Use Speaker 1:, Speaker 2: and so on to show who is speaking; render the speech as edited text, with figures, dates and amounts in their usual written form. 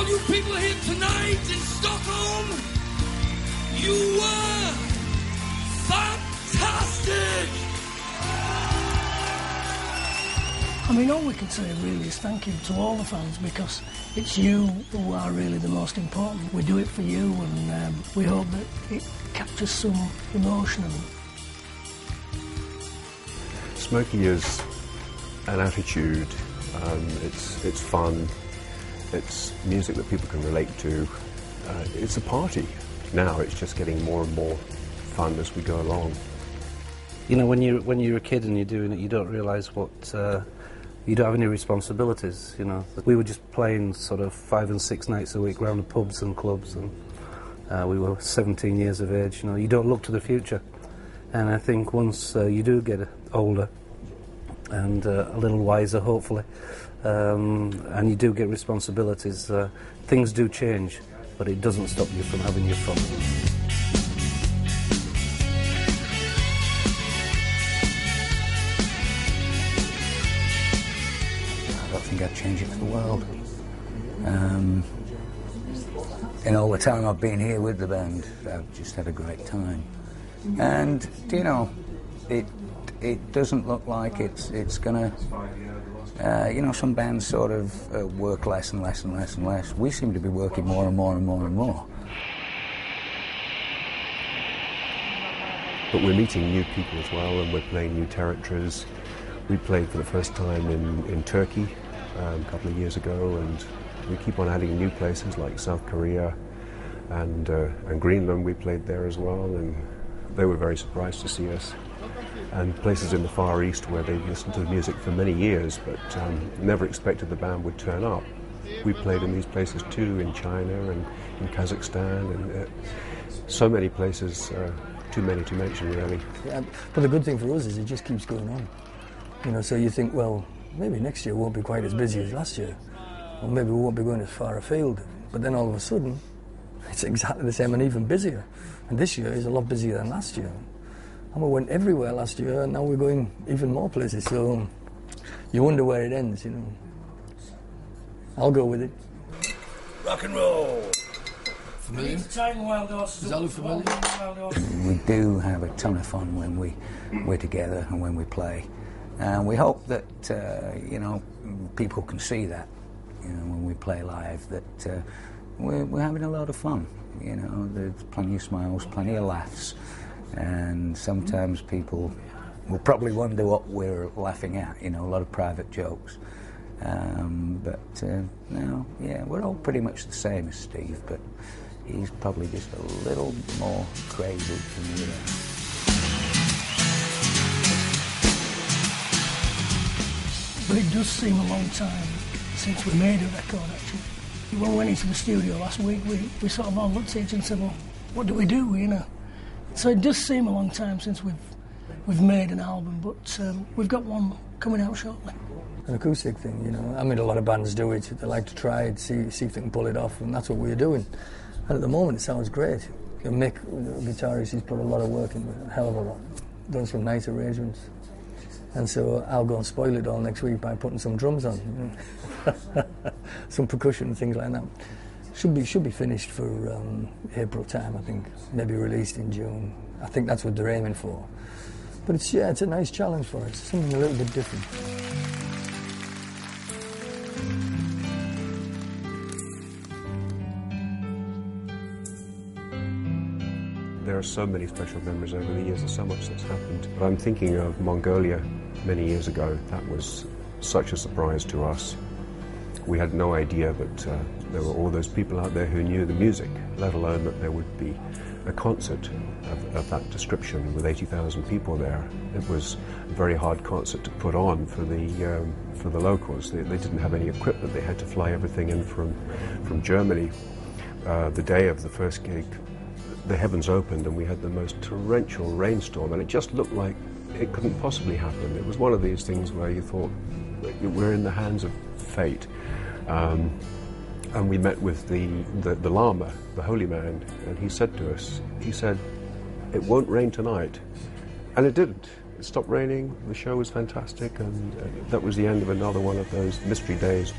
Speaker 1: you people here tonight in Stockholm, you were fantastic!
Speaker 2: I mean, all we can say really is thank you to all the fans, because it's you who are really the most important. We do it for you, and we hope that it captures some emotion.
Speaker 3: Smokie is an attitude, it's fun, it's music that people can relate to, it's a party. Now it's just getting more and more fun as we go along.
Speaker 4: You know, when you're a kid and you're doing it, you don't realise what, you don't have any responsibilities, you know. We were just playing sort of 5 and 6 nights a week around the pubs and clubs, and we were 17 years of age, you know. You don't look to the future. And I think once you do get older and a little wiser, hopefully, and you do get responsibilities, things do change, but it doesn't stop you from having your fun.
Speaker 5: I don't think I'd change it for the world. In all the time I've been here with the band, I've just had a great time. And, you know, it doesn't look like it's gonna, you know, some bands sort of work less and less and less and less. We seem to be working more and more and more and more.
Speaker 3: But we're meeting new people as well, and we're playing new territories. We played for the first time in Turkey a couple of years ago, and we keep on adding new places like South Korea and Greenland. We played there as well, and they were very surprised to see us. And places in the Far East where they've listened to the music for many years, but never expected the band would turn up. We played in these places too, in China and in Kazakhstan, and so many places, too many to mention really.
Speaker 6: Yeah, but the good thing for us is it just keeps going on. You know, so you think, well, maybe next year won't be quite as busy as last year, or maybe we won't be going as far afield. But then all of a sudden, it's exactly the same and even busier. And this year is a lot busier than last year. And we went everywhere last year, and now we're going even more places. So you wonder where it ends, you know. I'll go with it.
Speaker 1: Rock and roll!
Speaker 2: Familiar? Is that look familiar?
Speaker 5: We do have a ton of fun when we're together and when we play. And we hope that, you know, people can see that, you know, when we play live, that we're having a lot of fun. You know, there's plenty of smiles, plenty of laughs, and sometimes people will probably wonder what we're laughing at, you know, a lot of private jokes. But, no, yeah, we're all pretty much the same as Steve, but he's probably just a little more crazy than we are.
Speaker 2: But it does seem a long time since we made a record, actually. When we went into the studio last week, we sort of all looked at each other and said, well, what do we do, you know? So it does seem a long time since we've made an album, but we've got one coming out shortly.
Speaker 6: An acoustic thing, you know. I mean, a lot of bands do it. They like to try it, see if they can pull it off, and that's what we're doing. And at the moment, it sounds great. Mick, the guitarist, he's put a lot of work in, a hell of a lot. Done some nice arrangements. And so I'll go and spoil it all next week by putting some drums on, you know. Some percussion and things like that. Should be finished for April time, I think. Maybe released in June. I think that's what they're aiming for. But it's a nice challenge for us. Something a little bit different.
Speaker 3: There are so many special memories over the years. There's so much that's happened. But I'm thinking of Mongolia many years ago. That was such a surprise to us. We had no idea that there were all those people out there who knew the music, let alone that there would be a concert of that description with 80,000 people there. It was a very hard concert to put on for the locals. They didn't have any equipment. They had to fly everything in from Germany. The day of the first gig, the heavens opened and we had the most torrential rainstorm, and it just looked like it couldn't possibly happen. It was one of these things where you thought, we're in the hands of fate. And we met with the Lama, the holy man, and he said to us, it won't rain tonight. And it didn't. It stopped raining, the show was fantastic, and that was the end of another one of those mystery days.